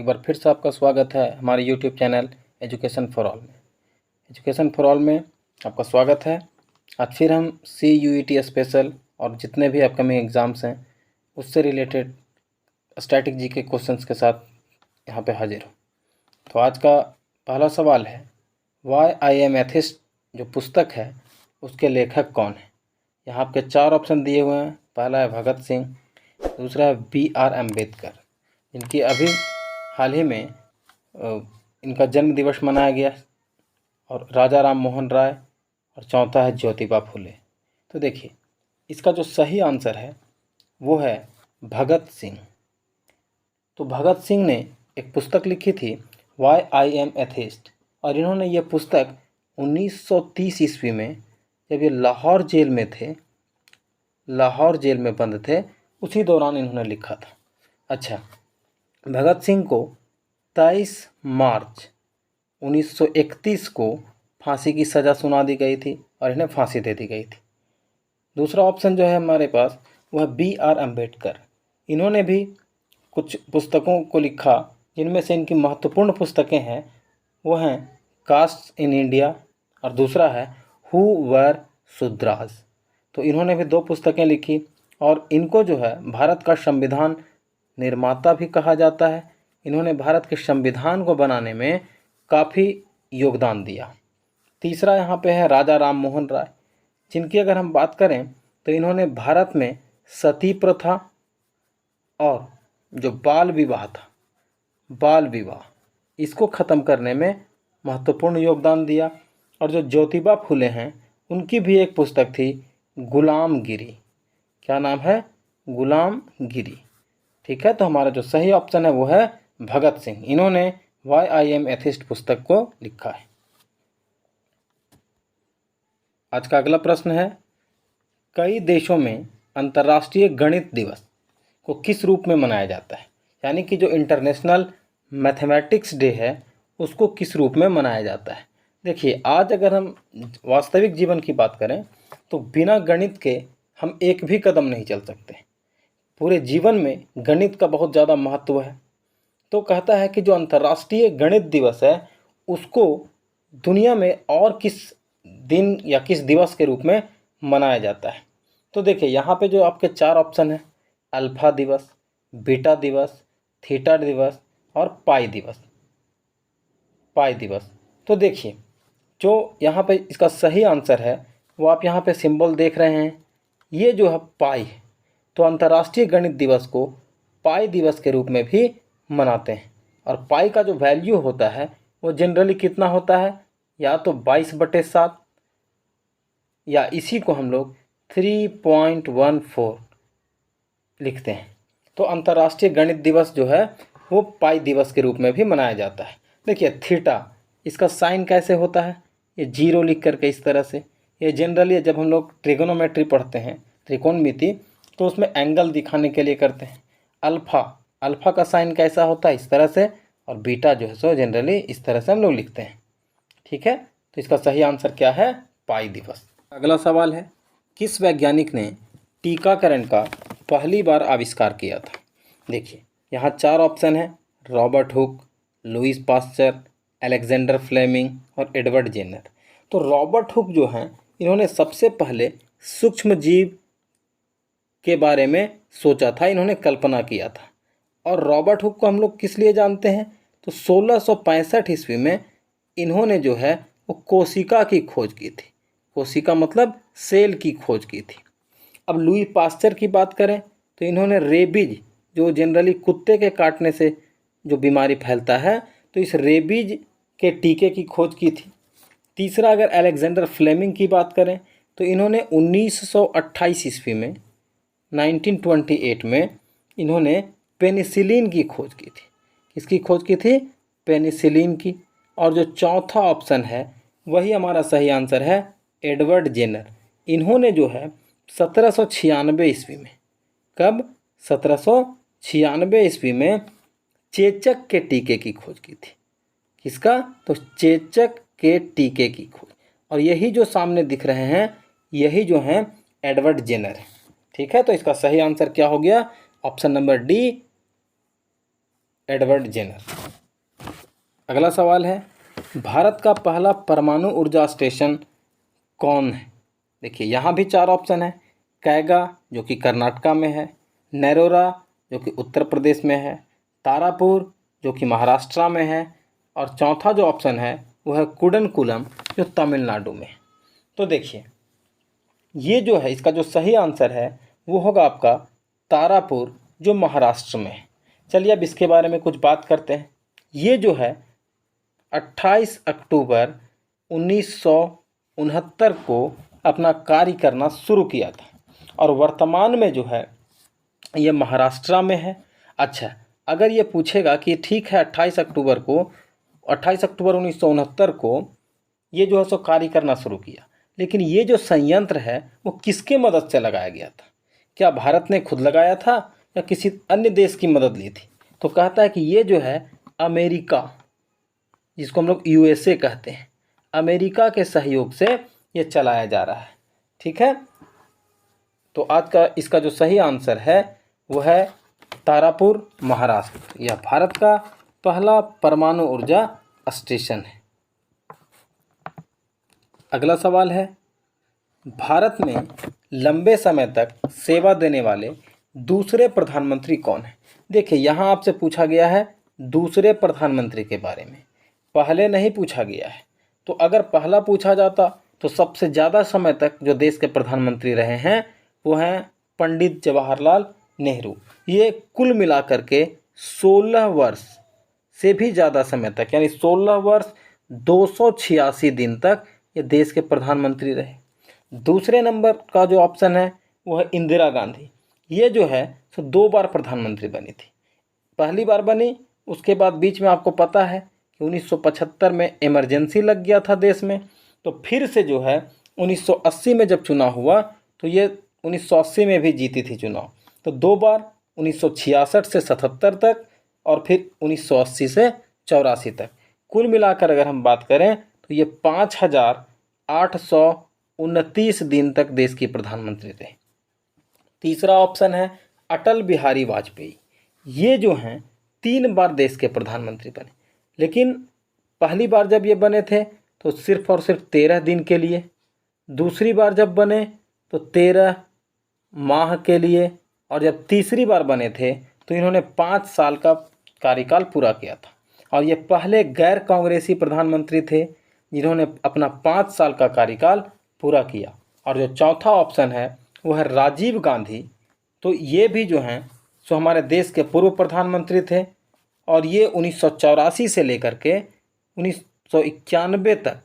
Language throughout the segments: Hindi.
एक बार फिर से आपका स्वागत है हमारे YouTube channel education for all में। एजुकेशन फॉर ऑल में आपका स्वागत है। आज फिर हम CUET स्पेशल और जितने भी अपकमिंग एग्ज़ाम्स हैं उससे रिलेटेड स्टैटिक जी के क्वेश्चंस के साथ यहाँ पे हाजिर हूँ। तो आज का पहला सवाल है, वाई आई एम एथिस्ट जो पुस्तक है उसके लेखक कौन है। यहाँ आपके 4 ऑप्शन दिए हुए हैं। पहला है भगत सिंह, दूसरा है BR अम्बेडकर, इनकी अभी हाल ही में इनका जन्म दिवस मनाया गया, और राजा राम मोहन राय, और चौथा है ज्योतिबा फुले। तो देखिए इसका जो सही आंसर है वो है भगत सिंह। तो भगत सिंह ने एक पुस्तक लिखी थी वाई आई एम एथिस्ट, और इन्होंने ये पुस्तक 1930 ईस्वी में जब ये लाहौर जेल में थे, लाहौर जेल में बंद थे, उसी दौरान इन्होंने लिखा था। अच्छा, भगत सिंह को 23 मार्च 1931 को फांसी की सज़ा सुना दी गई थी और इन्हें फांसी दे दी गई थी। दूसरा ऑप्शन जो है हमारे पास वह BR अम्बेडकर। इन्होंने भी कुछ पुस्तकों को लिखा, जिनमें से इनकी महत्वपूर्ण पुस्तकें हैं वो हैं कास्ट इन इंडिया, और दूसरा है हु वर शूद्रास। तो इन्होंने भी 2 पुस्तकें लिखी, और इनको जो है भारत का संविधान निर्माता भी कहा जाता है। इन्होंने भारत के संविधान को बनाने में काफ़ी योगदान दिया। तीसरा यहाँ पे है राजा राम मोहन राय, जिनकी अगर हम बात करें तो इन्होंने भारत में सती प्रथा और जो बाल विवाह था, बाल विवाह, इसको ख़त्म करने में महत्वपूर्ण योगदान दिया। और जो ज्योतिबा फुले हैं उनकी भी एक पुस्तक थी गुलामगिरी। क्या नाम है? गुलामगिरी। ठीक है, तो हमारा जो सही ऑप्शन है वो है भगत सिंह। इन्होंने वाई आई एम एथिस्ट पुस्तक को लिखा है। आज का अगला प्रश्न है, कई देशों में अंतर्राष्ट्रीय गणित दिवस को किस रूप में मनाया जाता है। यानी कि जो इंटरनेशनल मैथमेटिक्स डे है उसको किस रूप में मनाया जाता है। देखिए, आज अगर हम वास्तविक जीवन की बात करें तो बिना गणित के हम एक भी कदम नहीं चल सकते। पूरे जीवन में गणित का बहुत ज़्यादा महत्व है। तो कहता है कि जो अंतर्राष्ट्रीय गणित दिवस है उसको दुनिया में और किस दिन या किस दिवस के रूप में मनाया जाता है। तो देखिए यहाँ पे जो आपके 4 ऑप्शन है, अल्फा दिवस, बीटा दिवस, थीटा दिवस और पाई दिवस, पाई दिवस। तो देखिए जो यहाँ पे इसका सही आंसर है वो आप यहाँ पे सिंबल देख रहे हैं, ये जो है पाई है। तो अंतर्राष्ट्रीय गणित दिवस को पाई दिवस के रूप में भी मनाते हैं। और पाई का जो वैल्यू होता है वो जनरली कितना होता है, या तो 22/7, या इसी को हम लोग 3.14 लिखते हैं। तो अंतर्राष्ट्रीय गणित दिवस जो है वो पाई दिवस के रूप में भी मनाया जाता है। देखिए थीटा, इसका साइन कैसे होता है, ये 0 लिख करके इस तरह से। ये जनरली जब हम लोग ट्रिगोनोमेट्री पढ़ते हैं, त्रिकोणमिति, तो उसमें एंगल दिखाने के लिए करते हैं। अल्फ़ा, अल्फ़ा का साइन कैसा होता है, इस तरह से। और बीटा जो है सो जनरली इस तरह से हम लोग लिखते हैं। ठीक है, तो इसका सही आंसर क्या है, पाई दिवस। अगला सवाल है, किस वैज्ञानिक ने टीकाकरण का पहली बार आविष्कार किया था। देखिए यहाँ 4 ऑप्शन है, Robert Hooke, Louis Pasteur, Alexander Fleming और एडवर्ड जेनर। तो रॉबर्ट हुक जो हैं इन्होंने सबसे पहले सूक्ष्म जीव के बारे में सोचा था, इन्होंने कल्पना किया था। और रॉबर्ट हुक को हम लोग किस लिए जानते हैं, तो 1665 ईस्वी में इन्होंने जो है वो कोशिका की खोज की थी। कोशिका मतलब सेल की खोज की थी। अब लुई पास्चर की बात करें तो इन्होंने रेबीज, जो जनरली कुत्ते के काटने से जो बीमारी फैलता है, तो इस रेबीज के टीके की खोज की थी। तीसरा अगर अलेक्जेंडर फ्लेमिंग की बात करें तो इन्होंने 1928 ईस्वी में 1928 में इन्होंने पेनिसिलिन की खोज की थी। किसकी खोज की थी, पेनिसिलिन की। और जो चौथा ऑप्शन है वही हमारा सही आंसर है, एडवर्ड जेनर। इन्होंने जो है 1796 ईस्वी में, कब, 1796 ईस्वी में चेचक के टीके की खोज की थी। किसका, तो चेचक के टीके की खोज। और यही जो सामने दिख रहे हैं यही जो हैं एडवर्ड जेनर है। ठीक है, तो इसका सही आंसर क्या हो गया, option number D, Edward Jenner. अगला सवाल है, भारत का पहला परमाणु ऊर्जा स्टेशन कौन है? देखिए यहाँ भी 4 ऑप्शन है। कैगा जो कि कर्नाटका में है, नैरोरा जो कि उत्तर प्रदेश में है, तारापुर जो कि महाराष्ट्र में है, और चौथा जो ऑप्शन है वो है कुडनकुलम जो तमिलनाडु में है। तो देखिए ये जो है इसका जो सही आंसर है वो होगा आपका तारापुर जो महाराष्ट्र में है। चलिए अब इसके बारे में कुछ बात करते हैं। ये जो है 28 अक्टूबर 1969 को अपना कार्य करना शुरू किया था और वर्तमान में जो है ये महाराष्ट्र में है। अच्छा, अगर ये पूछेगा कि ठीक है 28 अक्टूबर 1969 को ये जो है सो कार्य करना शुरू किया, लेकिन ये जो संयंत्र है वो किसके मदद से लगाया गया था? क्या भारत ने खुद लगाया था या किसी अन्य देश की मदद ली थी? तो कहता है कि ये जो है अमेरिका, जिसको हम लोग यूएसए कहते हैं, अमेरिका के सहयोग से ये चलाया जा रहा है। ठीक है, तो आज का इसका जो सही आंसर है वो है तारापुर महाराष्ट्र। यह भारत का पहला परमाणु ऊर्जा स्टेशन है। अगला सवाल है, भारत में लंबे समय तक सेवा देने वाले दूसरे प्रधानमंत्री कौन है? देखिए यहाँ आपसे पूछा गया है दूसरे प्रधानमंत्री के बारे में, पहले नहीं पूछा गया है। तो अगर पहला पूछा जाता तो सबसे ज़्यादा समय तक जो देश के प्रधानमंत्री रहे हैं वो हैं पंडित जवाहरलाल नेहरू। ये कुल मिलाकर के 16 वर्ष से भी ज़्यादा समय तक, यानी 16 वर्ष 286 दिन तक ये देश के प्रधानमंत्री रहे। दूसरे नंबर का जो ऑप्शन है वो है इंदिरा गांधी। ये जो है सो 2 बार प्रधानमंत्री बनी थी। पहली बार बनी, उसके बाद बीच में आपको पता है कि 1975 में इमरजेंसी लग गया था देश में, तो फिर से जो है 1980 में जब चुनाव हुआ तो ये 1980 में भी जीती थी चुनाव। तो 2 बार 1966 से 77 तक और फिर 1980 से 84 तक। कुल मिलाकर अगर हम बात करें तो ये 5829 दिन तक देश की प्रधानमंत्री रहे। तीसरा ऑप्शन है अटल बिहारी वाजपेयी। ये जो हैं 3 बार देश के प्रधानमंत्री बने, लेकिन पहली बार जब ये बने थे तो सिर्फ और सिर्फ 13 दिन के लिए, दूसरी बार जब बने तो 13 माह के लिए, और जब तीसरी बार बने थे तो इन्होंने 5 साल का कार्यकाल पूरा किया था। और ये पहले गैर कांग्रेसी प्रधानमंत्री थे जिन्होंने अपना 5 साल का कार्यकाल पूरा किया। और जो चौथा ऑप्शन है वो है राजीव गांधी। तो ये भी जो हैं सो हमारे देश के पूर्व प्रधानमंत्री थे और ये 1984 से लेकर के 1991 तक,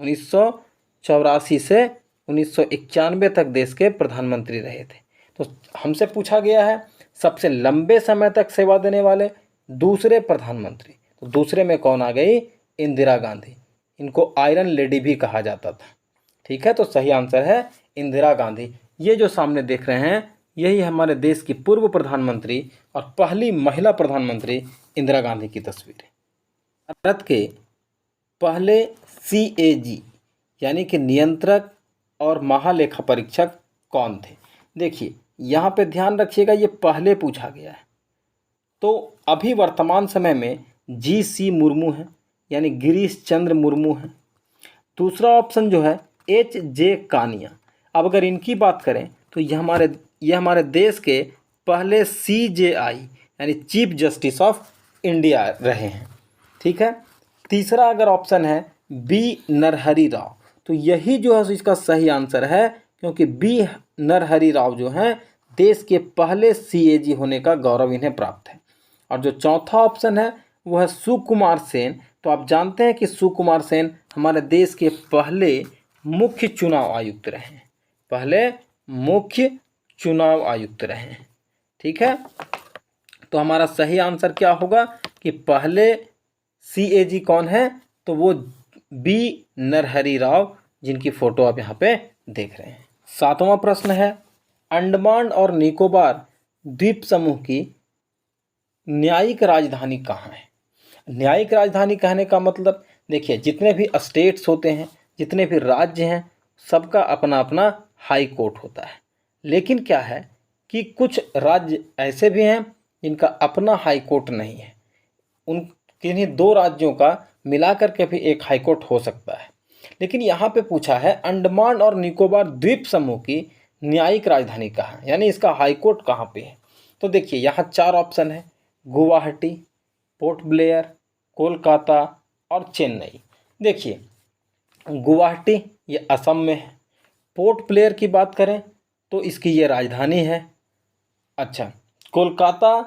1984 से 1991 तक देश के प्रधानमंत्री रहे थे। तो हमसे पूछा गया है सबसे लंबे समय तक सेवा देने वाले दूसरे प्रधानमंत्री, तो दूसरे में कौन आ गई? इंदिरा गांधी। इनको आयरन लेडी भी कहा जाता था। ठीक है, तो सही आंसर है इंदिरा गांधी। ये जो सामने देख रहे हैं यही हमारे देश की पूर्व प्रधानमंत्री और पहली महिला प्रधानमंत्री इंदिरा गांधी की तस्वीर है। भारत के पहले CAG यानी कि नियंत्रक और महालेखा परीक्षक कौन थे? देखिए यहाँ पे ध्यान रखिएगा, ये पहले पूछा गया है। तो अभी वर्तमान समय में GC मुर्मू हैं, यानी गिरीश चंद्र मुर्मू हैं। दूसरा ऑप्शन जो है HJ कानिया। अब अगर इनकी बात करें तो ये हमारे देश के पहले CJI यानी चीफ जस्टिस ऑफ इंडिया रहे हैं। ठीक है, तीसरा अगर ऑप्शन है B नरहरि राव, तो यही जो है इसका सही आंसर है, क्योंकि B नरहरि राव जो हैं देश के पहले CAG होने का गौरव इन्हें प्राप्त है। और जो चौथा ऑप्शन है वो है सुकुमार सेन। तो आप जानते हैं कि सुकुमार सेन हमारे देश के पहले मुख्य चुनाव आयुक्त रहे हैं, पहले मुख्य चुनाव आयुक्त रहे हैं। ठीक है, तो हमारा सही आंसर क्या होगा कि पहले CAG कौन है? तो वो B नरहरि राव, जिनकी फ़ोटो आप यहाँ पे देख रहे हैं। 7वां प्रश्न है, अंडमान और निकोबार द्वीप समूह की न्यायिक राजधानी कहाँ है? न्यायिक राजधानी कहने का मतलब देखिए, जितने भी स्टेट्स होते हैं, जितने भी राज्य हैं, सबका अपना अपना हाई कोर्ट होता है। लेकिन क्या है कि कुछ राज्य ऐसे भी हैं जिनका अपना हाई कोर्ट नहीं है। उन किन्हीं दो राज्यों का मिला करके भी एक हाईकोर्ट हो सकता है। लेकिन यहाँ पे पूछा है अंडमान और निकोबार द्वीप समूह की न्यायिक राजधानी कहाँ है, यानी इसका हाईकोर्ट कहाँ पे है। तो देखिए यहाँ 4 ऑप्शन है, गुवाहाटी, पोर्ट ब्लेयर, कोलकाता और चेन्नई। देखिए गुवाहाटी ये असम में है, पोर्ट ब्लेयर की बात करें तो इसकी ये राजधानी है। अच्छा, कोलकाता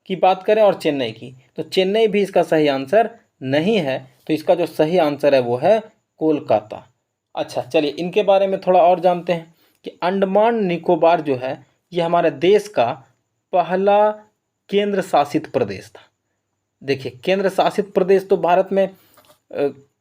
की बात करें और चेन्नई की, तो चेन्नई भी इसका सही आंसर नहीं है, तो इसका जो सही आंसर है वो है कोलकाता। अच्छा चलिए इनके बारे में थोड़ा और जानते हैं कि अंडमान निकोबार जो है ये हमारे देश का पहला केंद्र शासित प्रदेश था। देखिए केंद्र शासित प्रदेश तो भारत में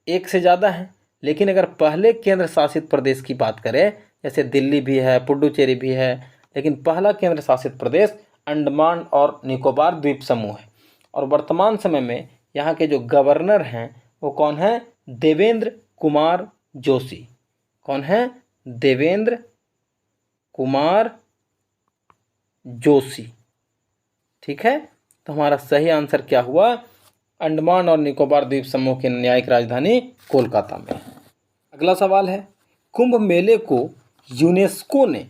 एक से ज़्यादा हैं, लेकिन अगर पहले केंद्र शासित प्रदेश की बात करें, जैसे दिल्ली भी है, पुडुचेरी भी है, लेकिन पहला केंद्र शासित प्रदेश अंडमान और निकोबार द्वीप समूह है। और वर्तमान समय में यहाँ के जो गवर्नर हैं वो कौन है? देवेंद्र कुमार जोशी। कौन है? देवेंद्र कुमार जोशी। ठीक है, तो हमारा सही आंसर क्या हुआ? अंडमान और निकोबार द्वीप समूह की न्यायिक राजधानी कोलकाता में। अगला सवाल है, कुंभ मेले को यूनेस्को ने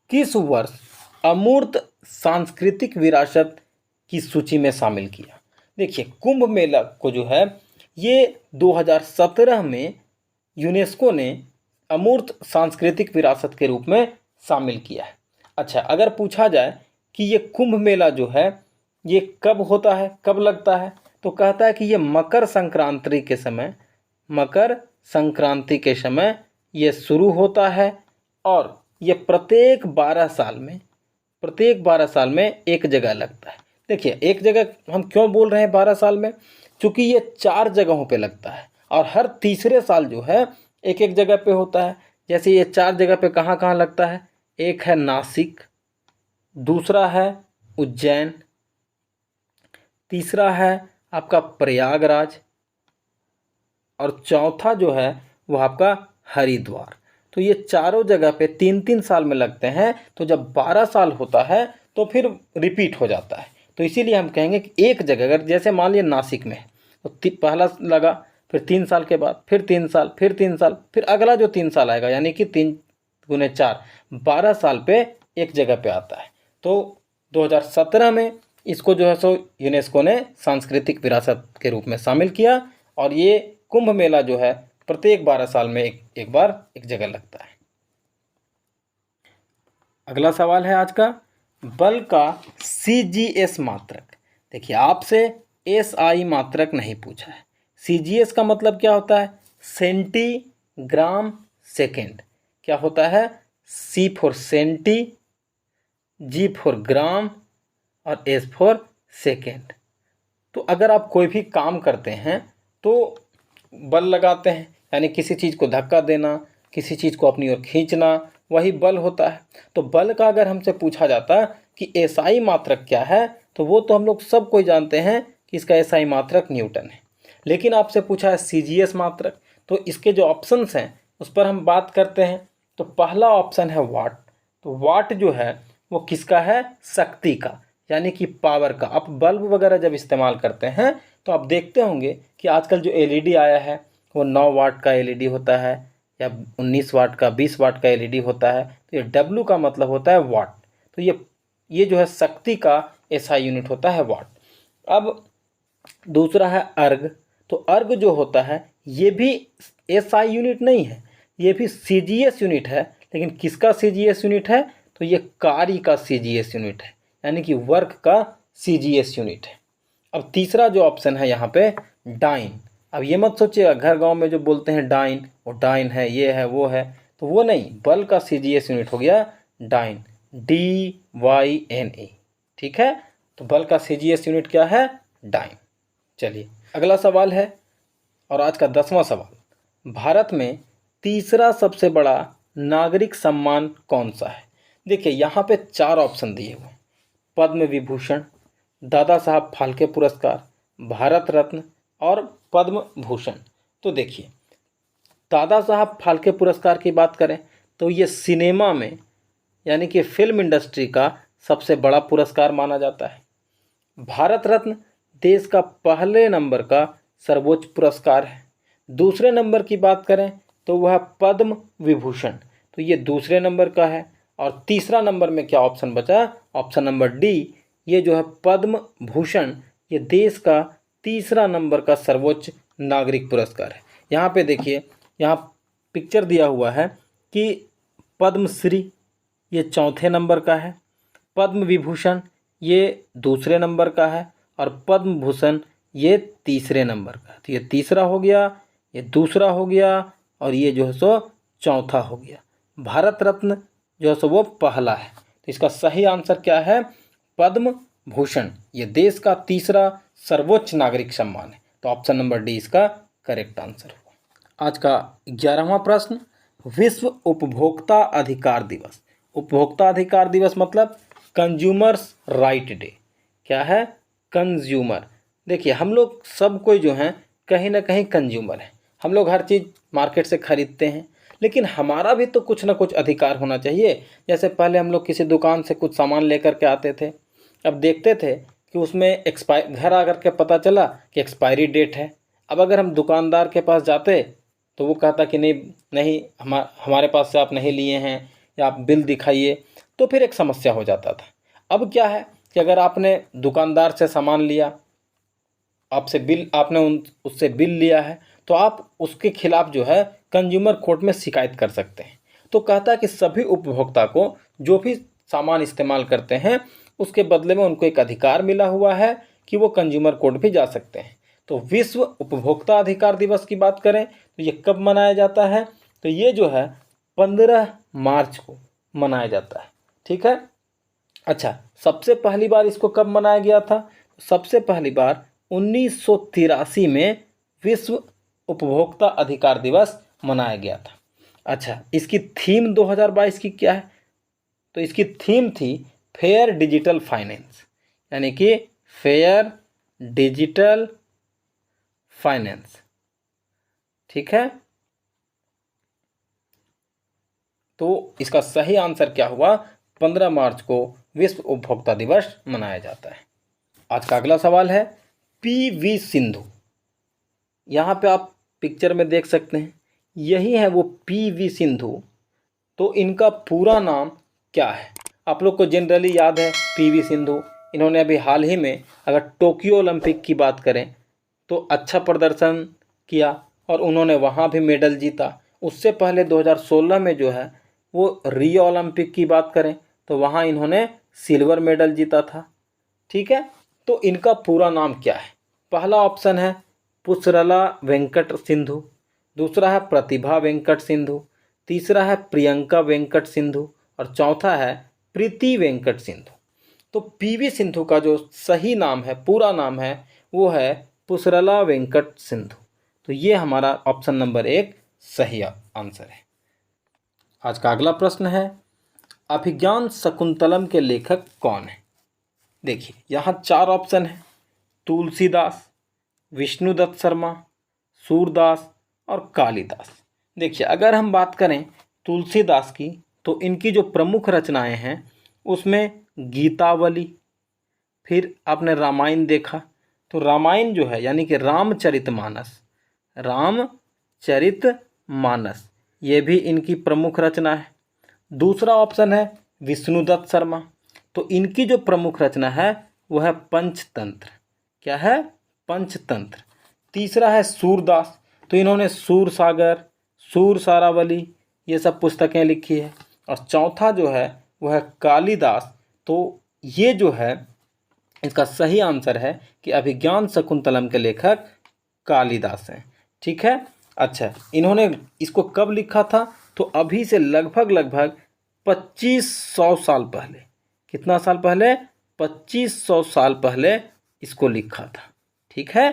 किस वर्ष अमूर्त सांस्कृतिक विरासत की सूची में शामिल किया? देखिए कुंभ मेला को जो है ये 2017 में यूनेस्को ने अमूर्त सांस्कृतिक विरासत के रूप में शामिल किया है। अच्छा, अगर पूछा जाए कि ये कुंभ मेला जो है ये कब होता है, कब लगता है, तो कहता है कि ये मकर संक्रांति के समय ये शुरू होता है और ये प्रत्येक 12 साल में एक जगह लगता है। देखिए एक जगह हम क्यों बोल रहे हैं 12 साल में, क्योंकि ये 4 जगहों पे लगता है और हर तीसरे साल जो है एक एक जगह पे होता है। जैसे ये 4 जगह पे कहाँ कहाँ लगता है, एक है नासिक, दूसरा है उज्जैन, तीसरा है आपका प्रयागराज और चौथा जो है वो आपका हरिद्वार। तो ये चारों जगह पे 3-3 साल में लगते हैं, तो जब 12 साल होता है तो फिर रिपीट हो जाता है। तो इसीलिए हम कहेंगे कि एक जगह, अगर जैसे मान लिया नासिक में तो पहला लगा, फिर 3 साल के बाद फिर 3 साल, फिर 3 साल, फिर अगला जो 3 साल आएगा, यानी कि 3 गुने 4 12 साल पे एक जगह पे आता है। तो 2017 में इसको जो है सो यूनेस्को ने सांस्कृतिक विरासत के रूप में शामिल किया और ये कुंभ मेला जो है प्रत्येक 12 साल में एक बार एक जगह लगता है। अगला सवाल है आज का, बल का CGS मात्रक। देखिए आपसे SI मात्रक नहीं पूछा है। CGS का मतलब क्या होता है? Centigram second. क्या होता है? C for centi, G for gram और S फॉर सेकेंड। तो अगर आप कोई भी काम करते हैं तो बल लगाते हैं, यानी किसी चीज़ को धक्का देना, किसी चीज़ को अपनी ओर खींचना, वही बल होता है। तो बल का अगर हमसे पूछा जाता कि SI मात्रक क्या है, तो वो तो हम लोग सब कोई जानते हैं कि इसका SI मात्रक न्यूटन है। लेकिन आपसे पूछा है CGS मात्रक, तो इसके जो ऑप्शंस हैं उस पर हम बात करते हैं। तो पहला ऑप्शन है वाट। तो वाट जो है वो किसका है? शक्ति का, यानी कि पावर का। आप बल्ब वगैरह जब इस्तेमाल करते हैं तो आप देखते होंगे कि आजकल जो LED आया है वो 9 वाट का LED होता है या 19 वाट का, 20 वाट का LED होता है। तो ये W का मतलब होता है वाट। तो ये जो है शक्ति का SI यूनिट होता है वाट। अब दूसरा है अर्ग। तो अर्ग जो होता है ये भी SI यूनिट नहीं है, ये भी CGS यूनिट है। लेकिन किसका CGS यूनिट है? तो ये कार्य का CGS यूनिट है, यानी कि वर्क का CGS यूनिट है। अब तीसरा जो ऑप्शन है यहाँ पे डाइन। अब ये मत सोचिएगा घर गांव में जो बोलते हैं डाइन, वो डाइन है, ये है, वो है, तो वो नहीं, बल का CGS यूनिट हो गया डाइन, DYNE। ठीक है, तो बल का CGS यूनिट क्या है? डाइन। चलिए अगला सवाल है और आज का 10वां सवाल, भारत में तीसरा सबसे बड़ा नागरिक सम्मान कौन सा है? देखिए यहाँ पे 4 ऑप्शन दिए हुए हैं, पद्म विभूषण, दादा साहब फाल्के पुरस्कार, भारत रत्न और पद्म भूषण। तो देखिए दादा साहब फाल्के पुरस्कार की बात करें तो ये सिनेमा में, यानी कि फिल्म इंडस्ट्री का सबसे बड़ा पुरस्कार माना जाता है। भारत रत्न देश का पहले नंबर का सर्वोच्च पुरस्कार है। दूसरे नंबर की बात करें तो वह पद्म विभूषण, तो ये दूसरे नंबर का है। और तीसरा नंबर में क्या ऑप्शन बचा? ऑप्शन नंबर डी, ये जो है पद्म भूषण, ये देश का तीसरा नंबर का सर्वोच्च नागरिक पुरस्कार है। यहाँ पे देखिए, यहाँ पिक्चर दिया हुआ है कि पद्मश्री ये चौथे नंबर का है, पद्म विभूषण ये दूसरे नंबर का है, और पद्म भूषण ये तीसरे नंबर का है। तो ये तीसरा हो गया, ये दूसरा हो गया, और ये जो है सो चौथा हो गया। भारत रत्न जो है सो वो पहला है। तो इसका सही आंसर क्या है? पद्म भूषण, ये देश का तीसरा सर्वोच्च नागरिक सम्मान है। तो ऑप्शन नंबर डी इसका करेक्ट आंसर हुआ। आज का 11वां प्रश्न, विश्व उपभोक्ता अधिकार दिवस। उपभोक्ता अधिकार दिवस मतलब कंज्यूमर्स राइट डे। क्या है? कंज्यूमर। देखिए, हम लोग सब कोई जो हैं कहीं ना कहीं कंज्यूमर है। हम लोग हर चीज़ मार्केट से खरीदते हैं, लेकिन हमारा भी तो कुछ ना कुछ अधिकार होना चाहिए। जैसे पहले हम लोग किसी दुकान से कुछ सामान लेकर के आते थे, अब देखते थे कि उसमें घर आकर के पता चला कि एक्सपायरी डेट है। अब अगर हम दुकानदार के पास जाते तो वो कहता कि नहीं नहीं, हमारे पास से आप नहीं लिए हैं, या आप बिल दिखाइए, तो फिर एक समस्या हो जाता था। अब क्या है कि अगर आपने दुकानदार से सामान लिया, आपने उससे बिल लिया है, तो आप उसके खिलाफ जो है कंज्यूमर कोर्ट में शिकायत कर सकते हैं। तो कहता है कि सभी उपभोक्ता को जो भी सामान इस्तेमाल करते हैं उसके बदले में उनको एक अधिकार मिला हुआ है कि वो कंज्यूमर कोर्ट भी जा सकते हैं। तो विश्व उपभोक्ता अधिकार दिवस की बात करें तो ये कब मनाया जाता है? तो ये जो है 15 मार्च को मनाया जाता है। ठीक है। अच्छा, सबसे पहली बार इसको कब मनाया गया था? सबसे पहली बार 1983 में विश्व उपभोक्ता अधिकार दिवस मनाया गया था। अच्छा, इसकी थीम 2022 की क्या है? तो इसकी थीम थी फेयर डिजिटल फाइनेंस, यानी कि फेयर डिजिटल फाइनेंस। ठीक है। तो इसका सही आंसर क्या हुआ? 15 मार्च को विश्व उपभोक्ता दिवस मनाया जाता है। आज का अगला सवाल है पीवी सिंधु। यहाँ पे आप पिक्चर में देख सकते हैं, यही है वो पीवी सिंधु। तो इनका पूरा नाम क्या है? आप लोग को जनरली याद है पीवी सिंधु, इन्होंने अभी हाल ही में अगर टोक्यो ओलंपिक की बात करें तो अच्छा प्रदर्शन किया और उन्होंने वहाँ भी मेडल जीता। उससे पहले 2016 में जो है वो रियो ओलंपिक की बात करें तो वहाँ इन्होंने सिल्वर मेडल जीता था। ठीक है। तो इनका पूरा नाम क्या है? पहला ऑप्शन है पुसरला वेंकट सिंधु, दूसरा है प्रतिभा वेंकट सिंधु, तीसरा है प्रियंका वेंकट सिंधु, और चौथा है प्रीति वेंकट सिंधु। तो पीवी सिंधु का जो सही नाम है, पूरा नाम है, वो है पुसरला वेंकट सिंधु। तो ये हमारा ऑप्शन नंबर 1 सही आंसर है। आज का अगला प्रश्न है अभिज्ञान शकुंतलम के लेखक कौन है? देखिए, यहाँ 4 ऑप्शन है, तुलसीदास, विष्णुदत्त शर्मा, सूरदास और कालिदास। देखिए, अगर हम बात करें तुलसीदास की तो इनकी जो प्रमुख रचनाएं हैं उसमें गीतावली, फिर आपने रामायण देखा तो रामायण जो है यानी कि रामचरितमानस ये भी इनकी प्रमुख रचना है। दूसरा ऑप्शन है विष्णुदत्त शर्मा, तो इनकी जो प्रमुख रचना है वह है पंचतंत्र। क्या है? पंचतंत्र। तीसरा है सूरदास, तो इन्होंने सूरसागर, सूरसारावली ये सब पुस्तकें लिखी है। और चौथा जो है वह है कालिदास। तो ये जो है इसका सही आंसर है कि अभिज्ञान शकुंतलम के लेखक कालिदास हैं। ठीक है। अच्छा, इन्होंने इसको कब लिखा था? तो अभी से लगभग 2500 साल पहले। कितना साल पहले? 2500 साल पहले इसको लिखा था। ठीक है।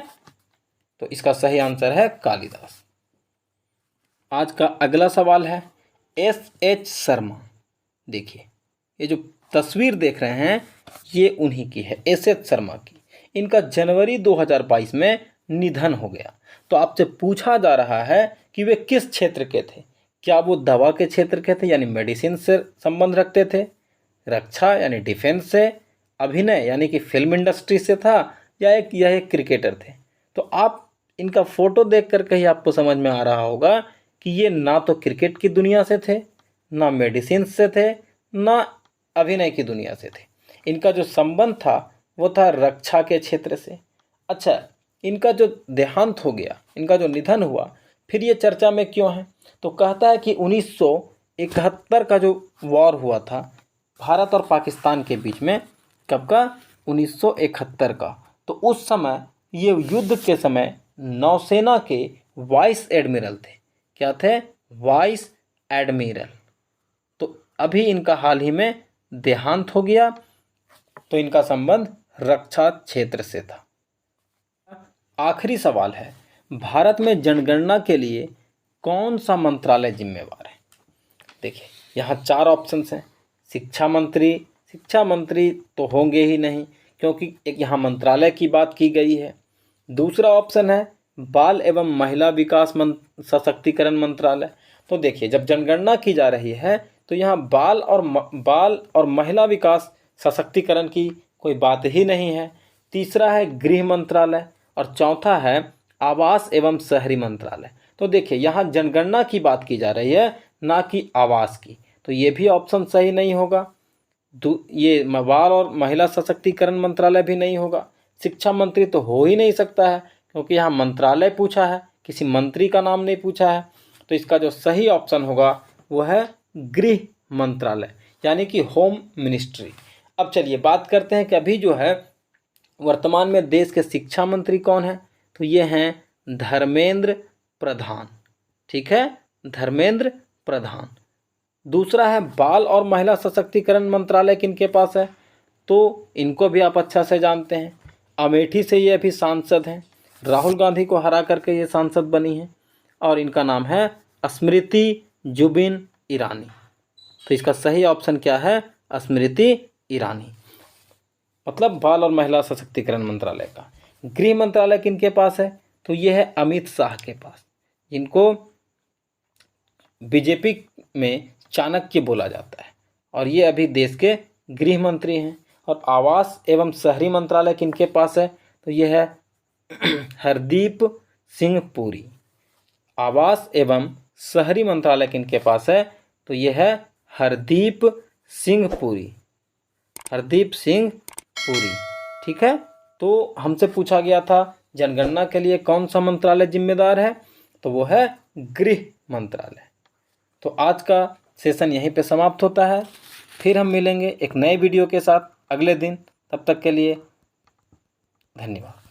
तो इसका सही आंसर है कालिदास। आज का अगला सवाल है एस.एच. शर्मा। देखिए, ये जो तस्वीर देख रहे हैं ये उन्हीं की है, एस.एच. शर्मा की। इनका जनवरी 2022 में निधन हो गया। तो आपसे पूछा जा रहा है कि वे किस क्षेत्र के थे? क्या वो दवा के क्षेत्र के थे यानी मेडिसिन से संबंध रखते थे, रक्षा यानी डिफेंस से, अभिनय यानी कि फिल्म इंडस्ट्री से था, या यह एक क्रिकेटर थे। तो आप इनका फ़ोटो देख कर कहीं आपको समझ में आ रहा होगा कि ये ना तो क्रिकेट की दुनिया से थे, ना मेडिसिन से थे, ना अभिनय की दुनिया से थे। इनका जो संबंध था वो था रक्षा के क्षेत्र से। अच्छा, इनका जो देहांत हो गया, इनका जो निधन हुआ, फिर ये चर्चा में क्यों है? तो कहता है कि 1971 का जो वॉर हुआ था भारत और पाकिस्तान के बीच में, कब का? 1971 का। तो उस समय ये युद्ध के समय नौसेना के वाइस एडमिरल थे। क्या थे? Vice admiral. तो अभी इनका हाल ही में देहांत हो गया, तो इनका संबंध रक्षा क्षेत्र से था। आखिरी सवाल है, भारत में जनगणना के लिए कौन सा मंत्रालय जिम्मेवार है? देखिए, यहाँ 4 ऑप्शंस हैं। शिक्षा मंत्री तो होंगे ही नहीं, क्योंकि एक यहाँ मंत्रालय की बात की गई है। दूसरा ऑप्शन है बाल एवं महिला विकास सशक्तिकरण मंत्रालय। तो देखिए, जब जनगणना की जा रही है तो यहाँ बाल और महिला विकास सशक्तिकरण की कोई बात ही नहीं है। तीसरा है गृह मंत्रालय और चौथा है आवास एवं शहरी मंत्रालय। तो देखिए, यहाँ जनगणना की बात की जा रही है, ना कि आवास की। तो ये भी ऑप्शन सही नहीं होगा। ये बाल और महिला सशक्तिकरण मंत्रालय भी नहीं होगा। शिक्षा मंत्री तो हो ही नहीं सकता है, क्योंकि यहाँ मंत्रालय पूछा है, किसी मंत्री का नाम नहीं पूछा है। तो इसका जो सही ऑप्शन होगा वो है गृह मंत्रालय, यानी कि होम मिनिस्ट्री। अब चलिए बात करते हैं कि अभी जो है वर्तमान में देश के शिक्षा मंत्री कौन है? तो ये हैं धर्मेंद्र प्रधान। ठीक है, धर्मेंद्र प्रधान। दूसरा है बाल और महिला सशक्तिकरण मंत्रालय किनके पास है? तो इनको भी आप अच्छा से जानते हैं, अमेठी से ये अभी सांसद हैं, राहुल गांधी को हरा करके ये सांसद बनी हैं, और इनका नाम है स्मृति जुबिन ईरानी। तो इसका सही ऑप्शन क्या है? स्मृति ईरानी, मतलब बाल और महिला सशक्तिकरण मंत्रालय का। गृह मंत्रालय किनके पास है? तो ये है अमित शाह के पास, जिनको बीजेपी में चाणक्य बोला जाता है, और ये अभी देश के गृह मंत्री हैं। और आवास एवं शहरी मंत्रालय किनके पास है? तो ये है हरदीप सिंह पुरी। आवास एवं शहरी मंत्रालय किनके पास है? तो ये है हरदीप सिंह पुरी, हरदीप सिंह पुरी। ठीक है, तो हमसे पूछा गया था जनगणना के लिए कौन सा मंत्रालय जिम्मेदार है? तो वो है गृह मंत्रालय। तो आज का सेशन यहीं पे समाप्त होता है। फिर हम मिलेंगे एक नए वीडियो के साथ अगले दिन। तब तक के लिए धन्यवाद।